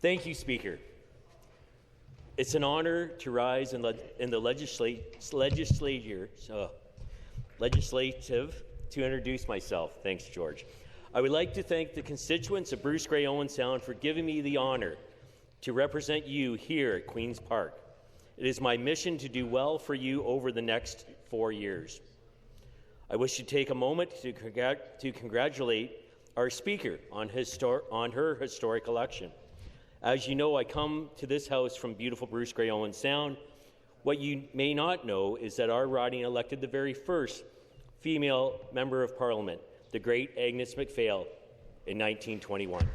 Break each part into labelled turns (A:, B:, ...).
A: Thank you, Speaker. It's an honour to rise in the legislative to introduce myself. Thanks, George. I would like to thank the constituents of Bruce Grey Owen Sound for giving me the honour to represent you here at Queen's Park. It is my mission to do well for you over the next 4 years. I wish to take a moment to congratulate our Speaker on her historic election. As you know, I come to this House from beautiful Bruce Grey Owen Sound. What you may not know is that our riding elected the very first female Member of Parliament, the great Agnes MacPhail, in 1921.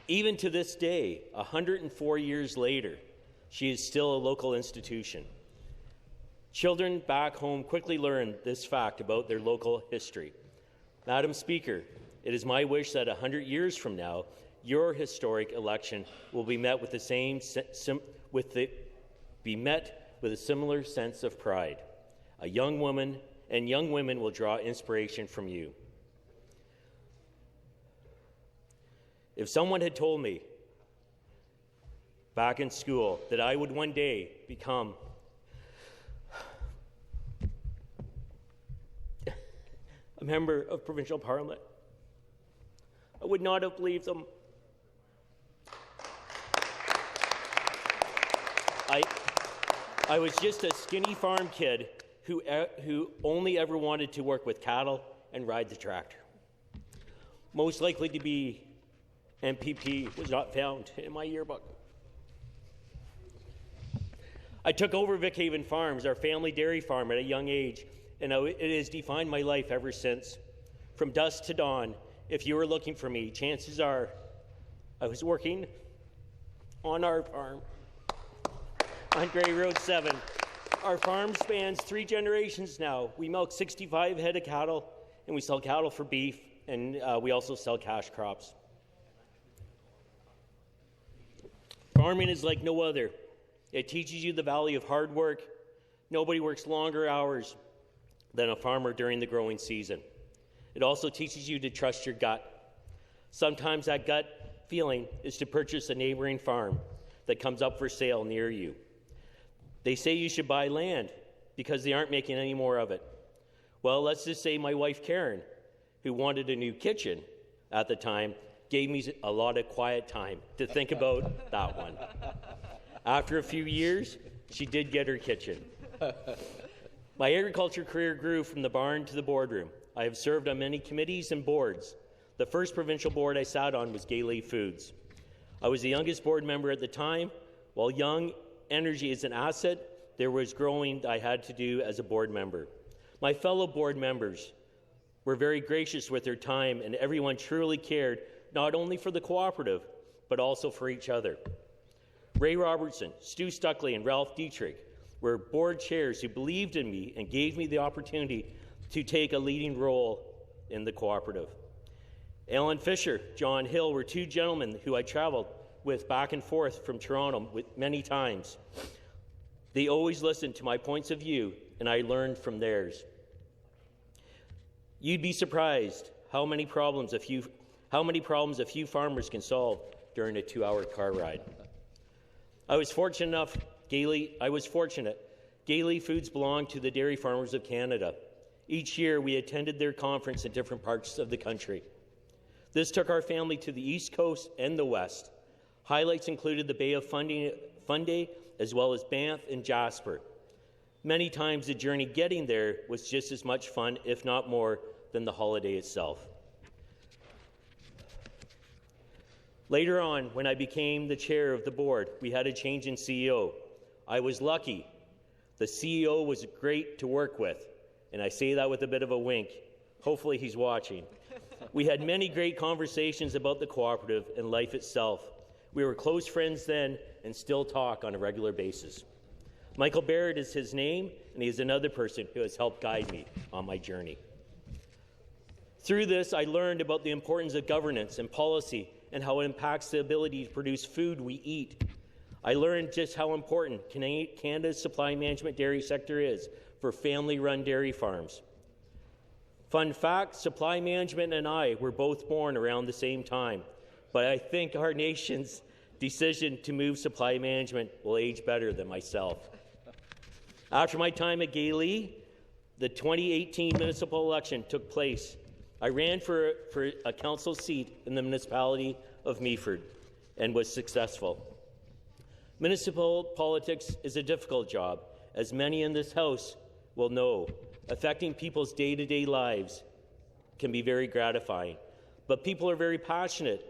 A: Even to this day, 104 years later, she is still a local institution. Children back home quickly learn this fact about their local history. Madam Speaker, it is my wish that 100 years from now, your historic election will be met with a similar sense of pride. Young women will draw inspiration from you. If someone had told me back in school that I would one day become a member of provincial parliament, I would not have believed them. I was just a skinny farm kid who only ever wanted to work with cattle and ride the tractor. Most likely to be MPP was not found in my yearbook. I took over Vickhaven Farms, our family dairy farm, at a young age, and it has defined my life ever since. From dusk to dawn, if you were looking for me, chances are I was working on our farm on Grey Road 7. Our farm spans 3 generations now. We milk 65 head of cattle, and we sell cattle for beef, and we also sell cash crops. Farming is like no other. It teaches you the value of hard work. Nobody works longer hours than a farmer during the growing season. It also teaches you to trust your gut. Sometimes that gut feeling is to purchase a neighboring farm that comes up for sale near you. They say you should buy land because they aren't making any more of it. Well, let's just say my wife Karen, who wanted a new kitchen at the time, gave me a lot of quiet time to think about that one. After a few years, she did get her kitchen. My agriculture career grew from the barn to the boardroom. I have served on many committees and boards. The first provincial board I sat on was Gay Foods. I was the youngest board member at the time. While young energy is an asset, there was growing I had to do as a board member. My fellow board members were very gracious with their time, and everyone truly cared not only for the cooperative, but also for each other. Ray Robertson, Stu Stuckley, and Ralph Dietrich were board chairs who believed in me and gave me the opportunity to take a leading role in the cooperative. Alan Fisher, John Hill were 2 gentlemen who I traveled with back and forth from Toronto many times. They always listened to my points of view, and I learned from theirs. You'd be surprised how many problems a few farmers can solve during a 2-hour car ride. I was fortunate. Gay Foods belonged to the Dairy Farmers of Canada. Each year, we attended their conference in different parts of the country. This took our family to the East Coast and the West. Highlights included the Bay of Fundy, as well as Banff and Jasper. Many times, the journey getting there was just as much fun, if not more, than the holiday itself. Later on, when I became the chair of the board, we had a change in CEO. I was lucky. The CEO was great to work with, and I say that with a bit of a wink. Hopefully he's watching. We had many great conversations about the cooperative and life itself. We were close friends then and still talk on a regular basis. Michael Barrett is his name, and he is another person who has helped guide me on my journey. Through this, I learned about the importance of governance and policy and how it impacts the ability to produce food we eat. I learned just how important Canada's supply management dairy sector is for family-run dairy farms. Fun fact, supply management and I were both born around the same time, but I think our nation's decision to move supply management will age better than myself. After my time at Gayley, the 2018 municipal election took place. I ran for a council seat in the municipality of Meaford and was successful. Municipal politics is a difficult job, as many in this House will know. Affecting people's day-to-day lives can be very gratifying, but people are very passionate,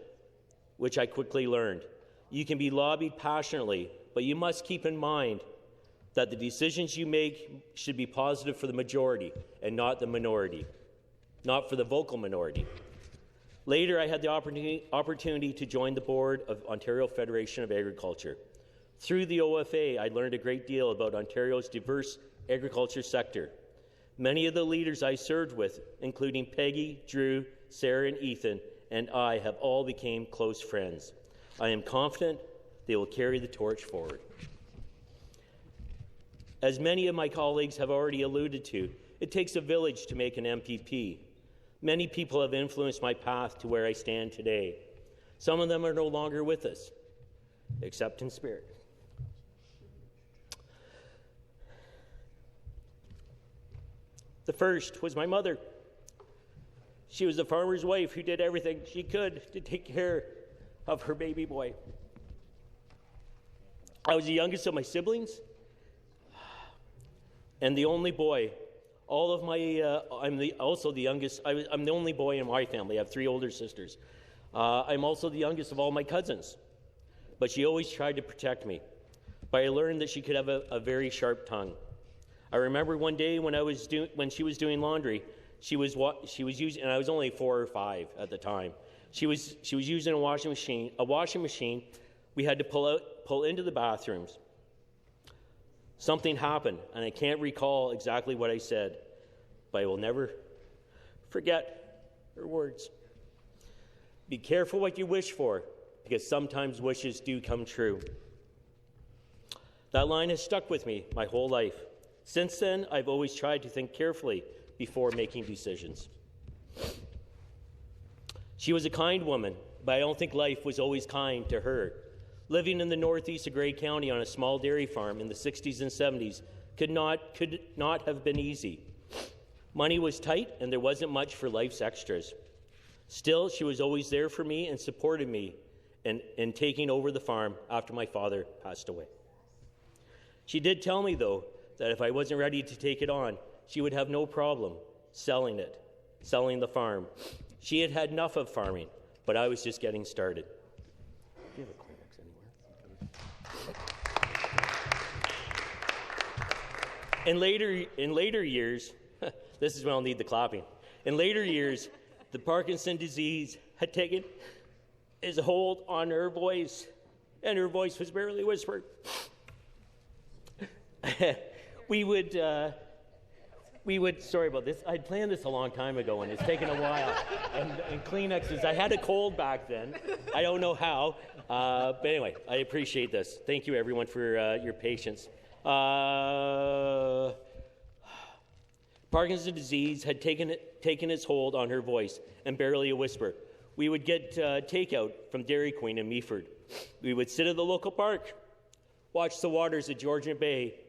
A: which I quickly learned. You can be lobbied passionately, but you must keep in mind that the decisions you make should be positive for the majority and not the minority, not for the vocal minority. Later, I had the opportunity to join the board of Ontario Federation of Agriculture. Through the OFA, I learned a great deal about Ontario's diverse agriculture sector. Many of the leaders I served with, including Peggy, Drew, Sarah, and Ethan, and I have all become close friends. I am confident they will carry the torch forward. As many of my colleagues have already alluded to, it takes a village to make an MPP. Many people have influenced my path to where I stand today. Some of them are no longer with us, except in spirit. The first was my mother. She was a farmer's wife who did everything she could to take care of her baby boy. I was the youngest of my siblings and the only boy. I'm also the youngest. I'm the only boy in my family. I have 3 older sisters. I'm also the youngest of all my cousins. But she always tried to protect me. But I learned that she could have a very sharp tongue. I remember one day when she was doing laundry, she was using, and I was only 4 or 5 at the time. She was using a washing machine. A washing machine we had to pull into the bathrooms. Something happened, and I can't recall exactly what I said, but I will never forget her words. Be careful what you wish for, because sometimes wishes do come true. That line has stuck with me my whole life. Since then, I've always tried to think carefully before making decisions. She was a kind woman, but I don't think life was always kind to her. Living in the northeast of Grey County on a small dairy farm in the 60s and 70s could not have been easy. Money was tight, and there wasn't much for life's extras. Still, she was always there for me and supported me in taking over the farm after my father passed away. She did tell me, though, that if I wasn't ready to take it on, she would have no problem selling the farm. She had had enough of farming, but I was just getting started. Do you have a Kleenex anywhere? In later years, this is when I'll need the clapping. In later years, the Parkinson's disease had taken its hold on her voice, and her voice was barely whispered. We would, sorry about this, I'd planned this a long time ago, and it's taken a while. And Kleenexes, I had a cold back then. I don't know how. But anyway, I appreciate this. Thank you, everyone, for your patience. Parkinson's disease had taken its hold on her voice, and barely a whisper. We would get takeout from Dairy Queen in Meaford. We would sit at the local park, watch the waters of Georgian Bay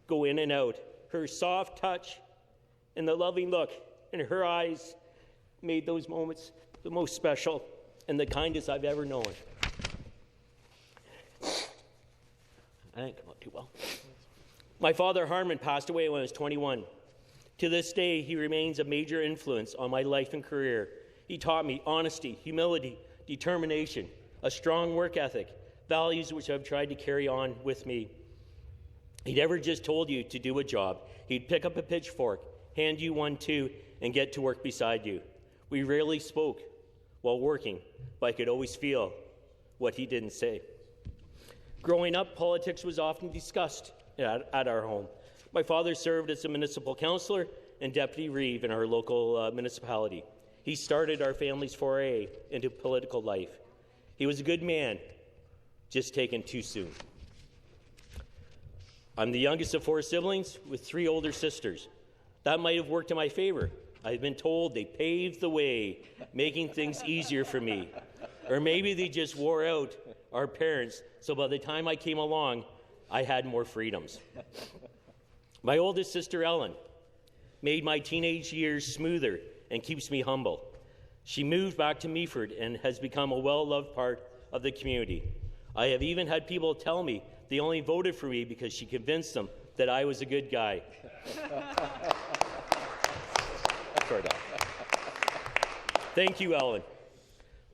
A: go in and out. Her soft touch and the loving look in her eyes made those moments the most special and the kindest I've ever known. I didn't come out too well. My father, Harmon, passed away when I was 21. To this day, he remains a major influence on my life and career. He taught me honesty, humility, determination, a strong work ethic, values which I've tried to carry on with me. He never just told you to do a job. He'd pick up a pitchfork, hand you one too, and get to work beside you. We rarely spoke while working, but I could always feel what he didn't say. Growing up, politics was often discussed at our home. My father served as a municipal councillor and deputy reeve in our local municipality. He started our family's foray into political life. He was a good man, just taken too soon. I'm the youngest of 4 siblings with 3 older sisters. That might have worked in my favor. I've been told they paved the way, making things easier for me. Or maybe they just wore out our parents, so by the time I came along, I had more freedoms. My oldest sister, Ellen, made my teenage years smoother and keeps me humble. She moved back to Meaford and has become a well-loved part of the community. I have even had people tell me they only voted for me because she convinced them that I was a good guy. Thank you, Ellen.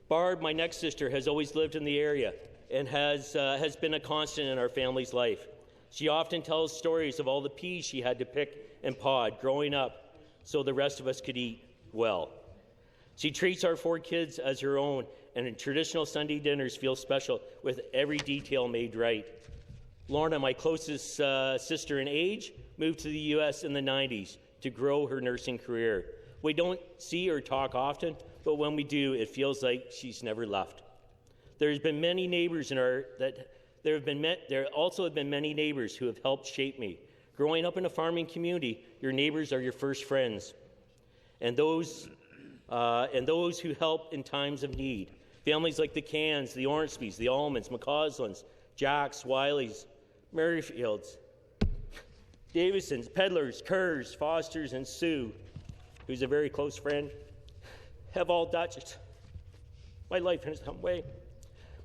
A: Barb, my next sister, has always lived in the area and has been a constant in our family's life. She often tells stories of all the peas she had to pick and pod growing up so the rest of us could eat well. She treats our 4 kids as her own, and in traditional Sunday dinners feel special with every detail made right. Lorna, my closest sister in age, moved to the U.S. in the 90s to grow her nursing career. We don't see or talk often, but when we do, it feels like she's never left. There also have been many neighbors who have helped shape me. Growing up in a farming community, your neighbors are your first friends, and those who help in times of need. Families like the Cans, the Ormsbys, the Almonds, McCauslins, Jacks, Wileys, Merrifields, Davisons, Peddlers, Kerrs, Fosters, and Sue, who's a very close friend, have all touched my life in some way.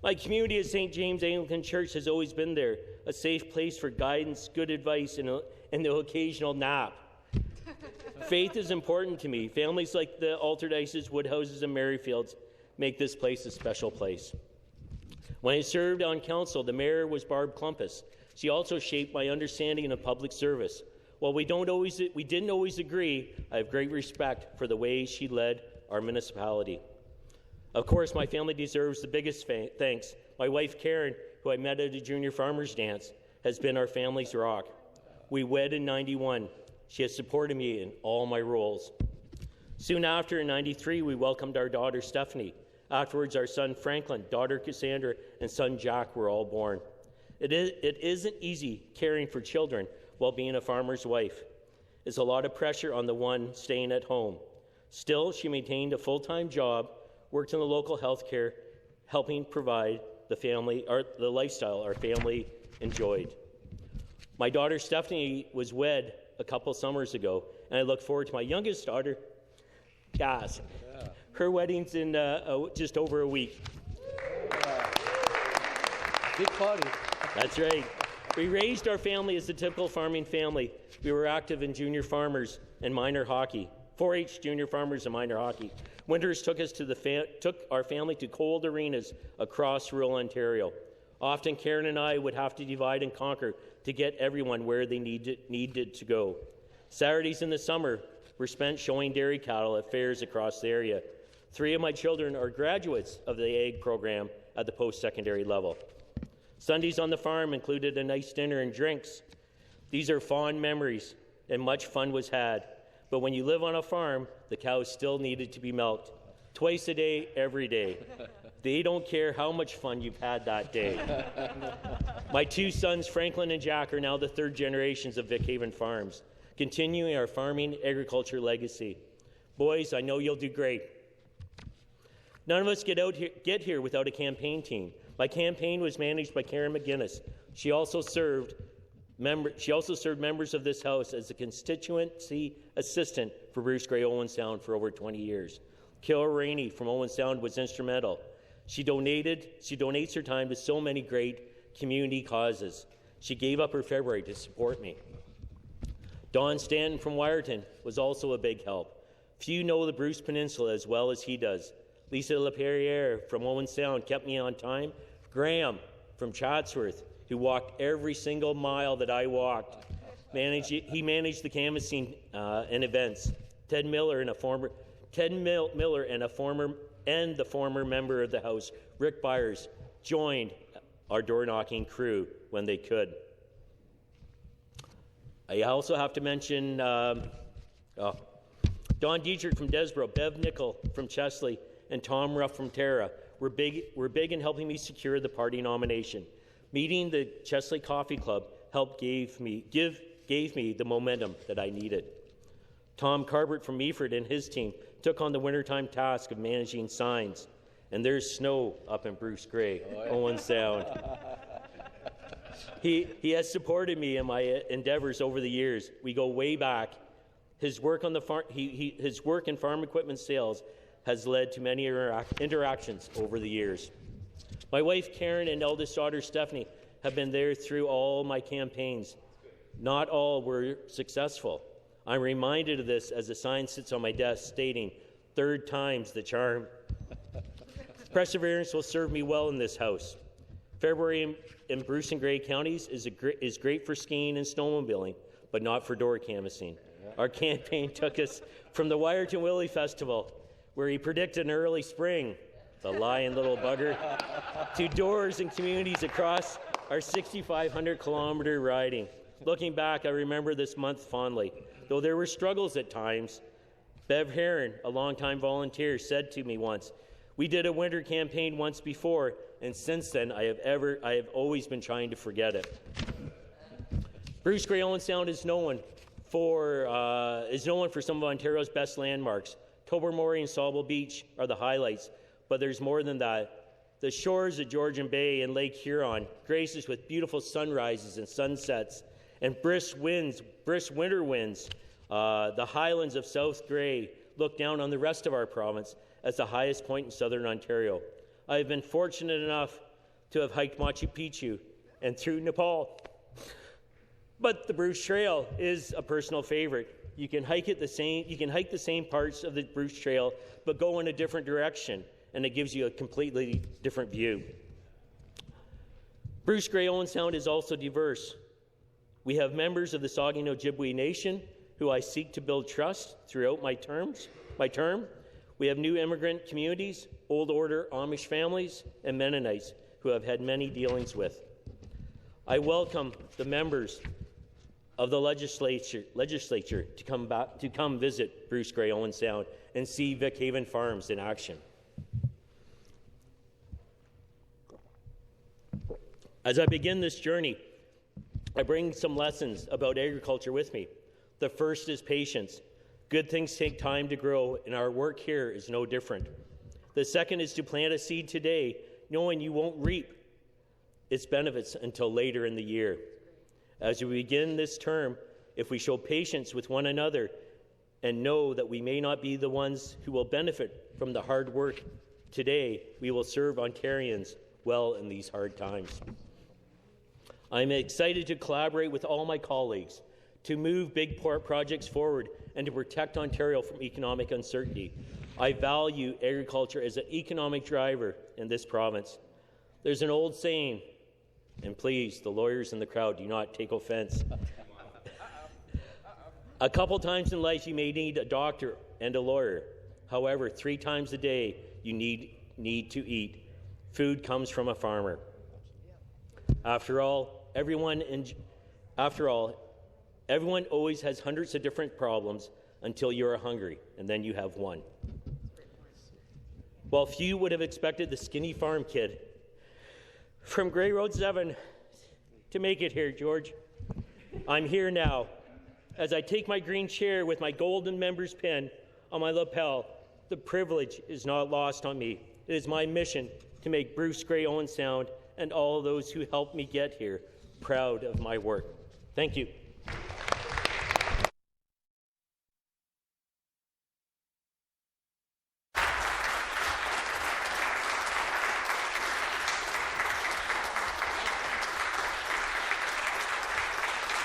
A: My community at St. James Anglican Church has always been there, a safe place for guidance, good advice, and the occasional nap. Faith is important to me. Families like the Alterdices, Woodhouses, and Merrifields make this place a special place. When I served on council, the mayor was Barb Clumpus. She also shaped my understanding of public service. While we didn't always agree, I have great respect for the way she led our municipality. Of course, my family deserves the biggest thanks. My wife, Karen, who I met at a junior farmers dance, has been our family's rock. We wed in '91. She has supported me in all my roles. Soon after, in '93, we welcomed our daughter, Stephanie. Afterwards, our son, Franklin, daughter, Cassandra, and son, Jack, were all born. It isn't easy caring for children while being a farmer's wife. It's a lot of pressure on the one staying at home. Still, she maintained a full-time job, worked in the local health care, helping provide the lifestyle our family enjoyed. My daughter, Stephanie, was wed a couple summers ago, and I look forward to my youngest daughter, Cass. Yeah. Her wedding's in just over a week.
B: Yeah. Big party.
A: That's right. We raised our family as a typical farming family. We were active in junior farmers and minor hockey, 4-H junior farmers and minor hockey. Winters took our family to cold arenas across rural Ontario. Often Karen and I would have to divide and conquer to get everyone where they needed to go. Saturdays in the summer were spent showing dairy cattle at fairs across the area. 3 of my children are graduates of the ag program at the post-secondary level. Sundays on the farm included a nice dinner and drinks. These are fond memories, and much fun was had. But when you live on a farm, the cows still needed to be milked. Twice a day, every day. They don't care how much fun you've had that day. My 2 sons, Franklin and Jack, are now the 3rd generations of Vic Haven Farms, continuing our farming agriculture legacy. Boys, I know you'll do great. None of us get here without a campaign team. My campaign was managed by Karen McGuinness. She also served members of this House as a constituency assistant for Bruce Grey Owen Sound for over 20 years. Kara Rainey from Owen Sound was instrumental. She donates her time to so many great community causes. She gave up her February to support me. Don Stanton from Wyerton was also a big help. Few know the Bruce Peninsula as well as he does. Lisa LaPerriere from Owen Sound kept me on time. Graham from Chatsworth, who walked every single mile that I walked. He managed the canvassing and events. Ted Miller and the former member of the House, Rick Byers, joined our door-knocking crew when they could. I also have to mention Don Dietrich from Desborough, Bev Nickel from Chesley, and Tom Ruff from Tara were big in helping me secure the party nomination. Meeting the Chesley Coffee Club gave me the momentum that I needed. Tom Carbert from Meaford and his team took on the wintertime task of managing signs. And there's snow up in Bruce Grey, Owen Sound. He has supported me in my endeavors over the years. We go way back. His work on the his work in farm equipment sales has led to many interactions over the years. My wife Karen and eldest daughter Stephanie have been there through all my campaigns. Not all were successful. I'm reminded of this as a sign sits on my desk stating, "Third time's the charm." Perseverance will serve me well in this house. February in Bruce and Grey counties is great for skiing and snowmobiling, but not for door canvassing. Our campaign took us from the Wyerton Willie Festival, where he predicted an early spring, the lying little bugger, to doors and communities across our 6,500-kilometre riding. Looking back, I remember this month fondly. Though there were struggles at times, Bev Heron, a longtime volunteer, said to me once, "We did a winter campaign once before, and since then I have always been trying to forget it." Bruce Grey Owen Sound is known for some of Ontario's best landmarks. Tobermory and Sauble Beach are the highlights, but there's more than that. The shores of Georgian Bay and Lake Huron graces with beautiful sunrises and sunsets and brisk winter winds. The highlands of South Grey look down on the rest of our province as the highest point in southern Ontario. I have been fortunate enough to have hiked Machu Picchu and through Nepal. But the Bruce Trail is a personal favorite. You can hike the same parts of the Bruce Trail, but go in a different direction, and it gives you a completely different view. Bruce Grey Owen Sound is also diverse. We have members of the Saugeen Ojibwe Nation who I seek to build trust throughout my term. We have new immigrant communities, Old Order Amish families, and Mennonites who I've had many dealings with. I welcome the members of the legislature to come visit Bruce Grey Owen Sound and see Vic Haven Farms in action. As I begin this journey, I bring some lessons about agriculture with me. The first is patience. Good things take time to grow, and our work here is no different. The second is to plant a seed today, knowing you won't reap its benefits until later in the year. As we begin this term, if we show patience with one another and know that we may not be the ones who will benefit from the hard work today, we will serve Ontarians well in these hard times. I'm excited to collaborate with all my colleagues to move big projects forward and to protect Ontario from economic uncertainty. I value agriculture as an economic driver in this province. There's an old saying, and please, the lawyers in the crowd, do not take offense. A couple times in life you may need a doctor and a lawyer. However, 3 times a day you need to eat. Food comes from a farmer. After all, everyone always has hundreds of different problems until you are hungry, and then you have one. While few would have expected the skinny farm kid from Grey Road 7 to make it here, George, I'm here now. As I take my green chair with my golden member's pin on my lapel, the privilege is not lost on me. It is my mission to make Bruce Grey Owen Sound and all those who helped me get here proud of my work. Thank you.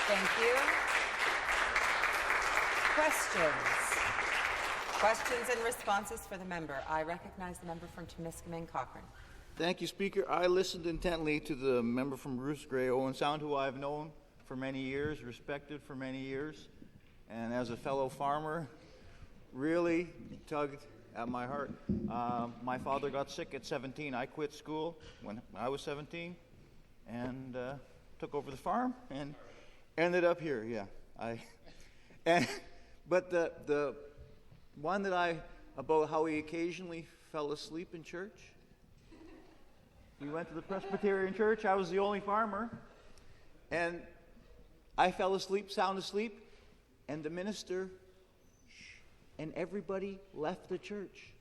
C: Thank you. Questions and responses for the member. I recognize the member from Timiskaming Cochrane.
D: Thank you, Speaker. I listened intently to the member from Bruce Grey Owen Sound, who I've known for many years, respected for many years, and as a fellow farmer, really tugged at my heart. My father got sick at 17. I quit school when I was 17 and took over the farm and ended up here. But the one that about how he occasionally fell asleep in church. We went to the Presbyterian church. I was the only farmer. And I fell asleep, sound asleep, and the minister and everybody left the church.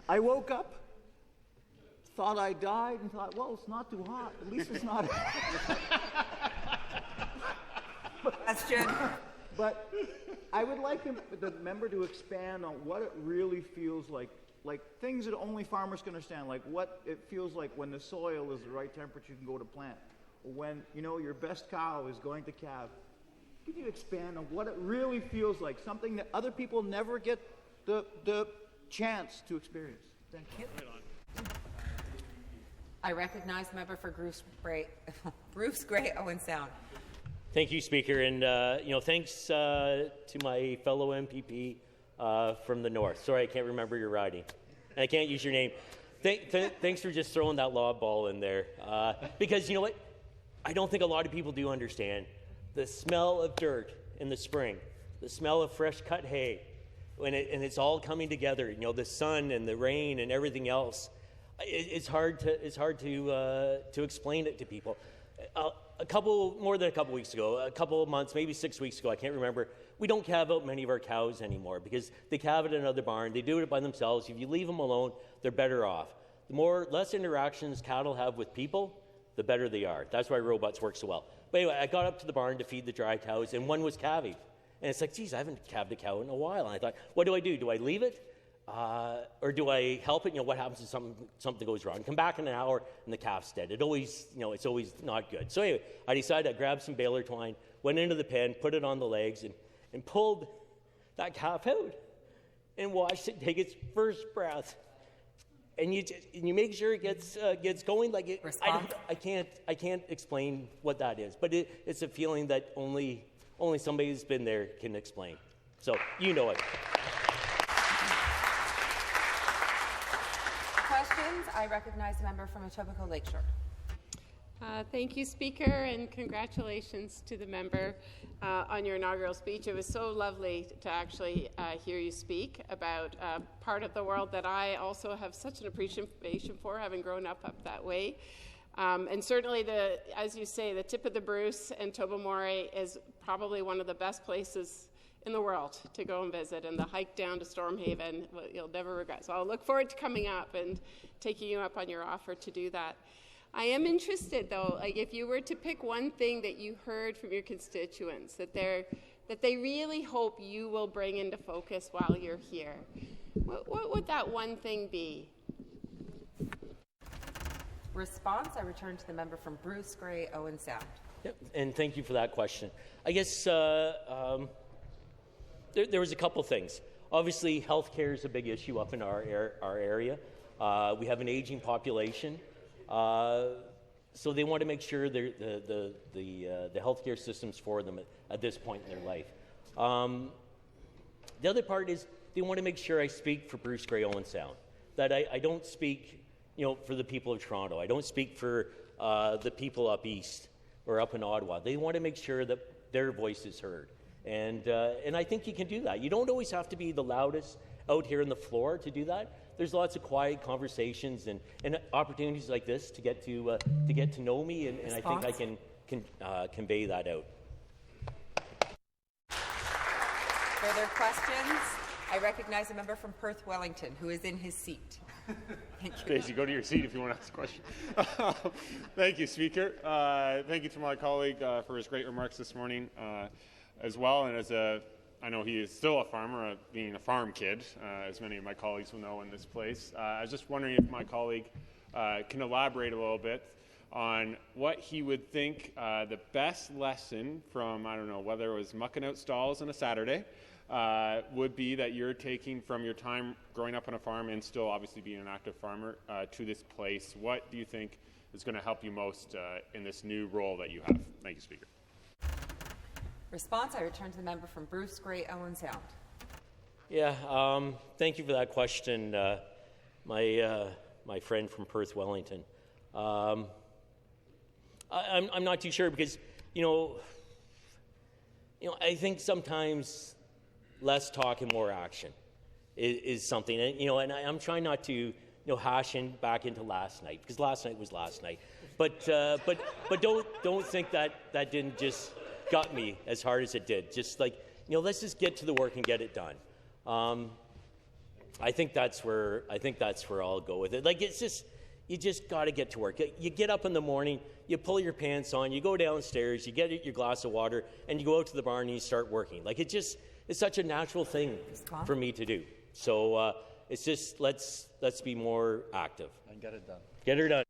D: I woke up, thought I died, and thought, well, it's not too hot. At least it's not.
C: Question.
D: But I would like the member to expand on what it really feels like things that only farmers can understand, like what it feels like when the soil is the right temperature you can go to plant, or when, you know, your best cow is going to calve. Can you expand on what it really feels like, something that other people never get the chance to experience? Thank you.
C: I recognize the member for Bruce Gray, Owen Sound.
A: Thank you, Speaker, and thanks to my fellow MPP from the north. Sorry, I can't remember your riding, and I can't use your name. Thanks for just throwing that lob ball in there, because you know what? I don't think a lot of people do understand the smell of dirt in the spring, the smell of fresh cut hay, and it's all coming together. You know, the sun and the rain and everything else. It's hard to explain it to people. More than a couple weeks ago, a couple of months, maybe 6 weeks ago, I can't remember, we don't calve out many of our cows anymore because they calve at another barn. They do it by themselves. If you leave them alone, they're better off. The less interactions cattle have with people, the better they are. That's why robots work so well. But anyway, I got up to the barn to feed the dry cows, and one was calving. And it's like, geez, I haven't calved a cow in a while. And I thought, what do? Do I leave it? Or do I help it? You know, what happens if something goes wrong? Come back in an hour and the calf's dead. It's always not good. So anyway, I decided I grabbed some baler twine, went into the pen, put it on the legs, and pulled that calf out and watched it take its first breath. And you make sure it gets going. Like it, I can't explain what that is, but it's a feeling that only somebody who's been there can explain. So you know it.
C: Questions? I recognize the member from Etobicoke Lakeshore.
E: Thank you, Speaker, and congratulations to the member on your inaugural speech. It was so lovely to actually hear you speak about part of the world that I also have such an appreciation for, having grown up that way. And certainly, as you say, the tip of the Bruce and Tobermory is probably one of the best places in the world to go and visit, and the hike down to Stormhaven, you'll never regret. So I'll look forward to coming up and taking you up on your offer to do that. I am interested, though, like if you were to pick one thing that you heard from your constituents that they really hope you will bring into focus while you're here, what would that one thing be?
C: Response, I return to the member from Bruce Gray, Owen Sound.
A: Yep, and thank you for that question. I guess there was a couple things. Obviously, healthcare is a big issue up in our area. We have an aging population, so they want to make sure the healthcare system's for them at this point in their life. The other part is they want to make sure I speak for Bruce Gray Owen Sound, that I don't speak, for the people of Toronto. I don't speak for the people up east or up in Ottawa. They want to make sure that their voice is heard. And I think you can do that. You don't always have to be the loudest out here on the floor to do that. There's lots of quiet conversations and opportunities like this to get to know me, and I think I can convey that out.
C: Further questions? I recognize a member from Perth Wellington who is in his seat. Thank you.
F: Stacey, go to your seat if you want to ask a question. Thank you, Speaker. Thank you to my colleague for his great remarks this morning as well. And I know he is still a farmer, being a farm kid, as many of my colleagues will know in this place. I was just wondering if my colleague can elaborate a little bit on what he would think the best lesson from, I don't know, whether it was mucking out stalls on a Saturday, would be that you're taking from your time growing up on a farm and still obviously being an active farmer to this place. What do you think is going to help you most in this new role that you have? Thank you, Speaker.
C: Response, I return to the member from Bruce Gray, Owen Sound.
A: Yeah, thank you for that question, my friend from Perth Wellington. I'm not too sure because, I think sometimes less talk and more action is something, and I'm trying not to, hash back into last night because last night was last night. But don't think that didn't just got me as hard as it did. Just like, let's just get to the work and get it done. I think that's where I'll go with it. Like, it's just, you just got to get to work. You get up in the morning, you pull your pants on, you go downstairs, you get your glass of water, and you go out to the barn and you start working. Like, it's such a natural thing for me to do. So it's just, let's be more active.
B: And get it done.
A: Get her done.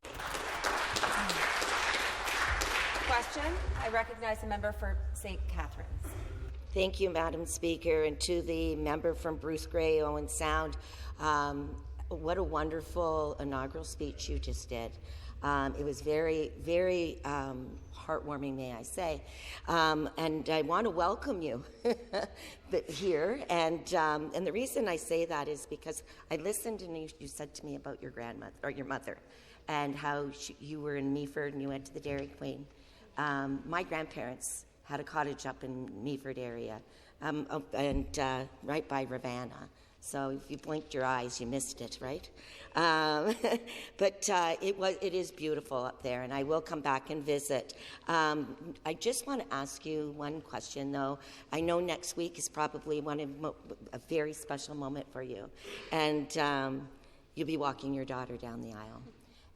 C: Question. I recognize the member for St. Catharines.
G: Thank you, Madam Speaker, and to the member from Bruce Grey, Owen Sound. What a wonderful inaugural speech you just did. It was very, very heartwarming, may I say. And I want to welcome you here. And the reason I say that is because I listened and you said to me about your grandmother or your mother, and how you were in Meaford and you went to the Dairy Queen. My grandparents had a cottage up in Meaford area, and right by Ravenna. So if you blinked your eyes, you missed it, right? But it is beautiful up there, and I will come back and visit. I just want to ask you one question, though. I know next week is probably a very special moment for you, and you'll be walking your daughter down the aisle.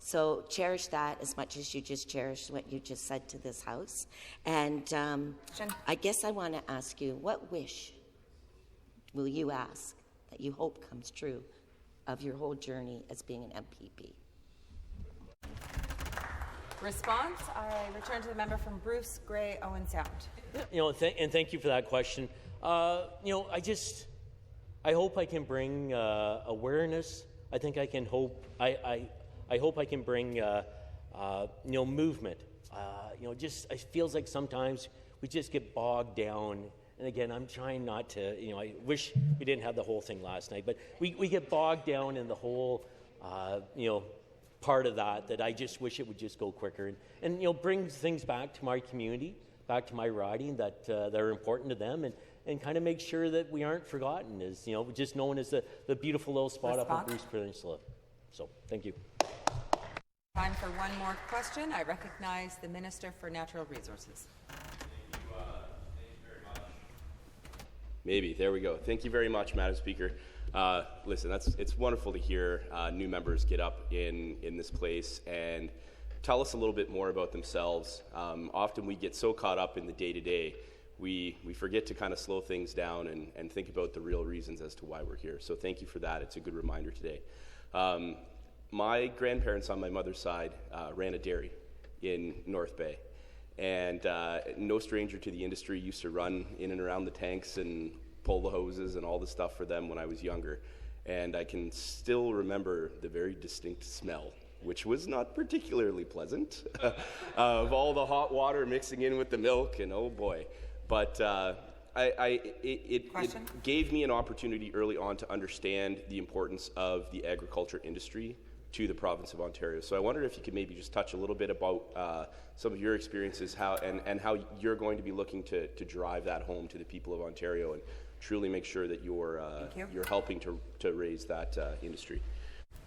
G: So cherish that as much as you just cherished what you just said to this House. And I guess I want to ask you, what wish will you ask that you hope comes true of your whole journey as being an MPP?
C: Response. I return to the member from Bruce Grey, Owen Sound.
A: And thank you for that question. I hope I can bring awareness. I think I can hope. I hope I can bring, movement. It feels like sometimes we just get bogged down. And again, I'm trying not to, I wish we didn't have the whole thing last night, but we get bogged down in the whole, part of that I just wish it would just go quicker and bring things back to my community, back to my riding that are important to them, and kind of make sure that we aren't forgotten as, just known as the beautiful little spot up on Bruce Peninsula. So, thank you.
C: Time for one more question. I recognize the Minister for Natural Resources.
H: Thank you very much. Maybe. There we go. Thank you very much, Madam Speaker. Listen, it's wonderful to hear new members get up in this place and tell us a little bit more about themselves. Often we get so caught up in the day-to-day, we forget to kind of slow things down and think about the real reasons as to why we're here. So thank you for that. It's a good reminder today. My grandparents on my mother's side ran a dairy in North Bay, and no stranger to the industry, used to run in and around the tanks and pull the hoses and all the stuff for them when I was younger. And I can still remember the very distinct smell, which was not particularly pleasant, of all the hot water mixing in with the milk, and oh boy. But it gave me an opportunity early on to understand the importance of the agriculture industry to the province of Ontario. So I wondered if you could maybe just touch a little bit about some of your experiences, how you're going to be looking to drive that home to the people of Ontario and truly make sure that you're helping to raise that industry.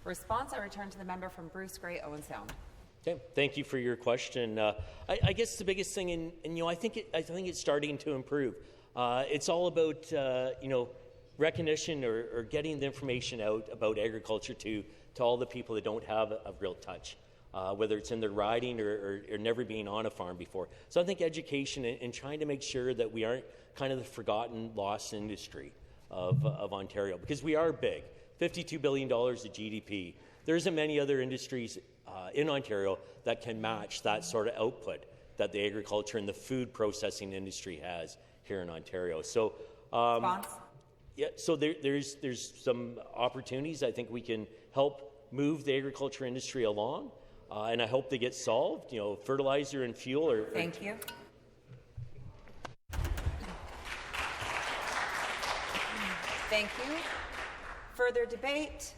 C: Response. I return to the member from Bruce Grey, Owen Sound.
A: Okay, thank you for your question. I guess the biggest thing, and I think it's starting to improve. It's all about recognition or getting the information out about agriculture to all the people that don't have a real touch, whether it's in their riding or never being on a farm before. So I think education and trying to make sure that we aren't kind of the forgotten, lost industry of Ontario, because we are big, $52 billion of GDP. There isn't many other industries in Ontario that can match that sort of output that the agriculture and the food processing industry has here in Ontario. So, yeah, so there's some opportunities. I think we can help move the agriculture industry along, and I hope they get solved. Fertilizer and fuel
C: Thank you. Thank you. Further debate?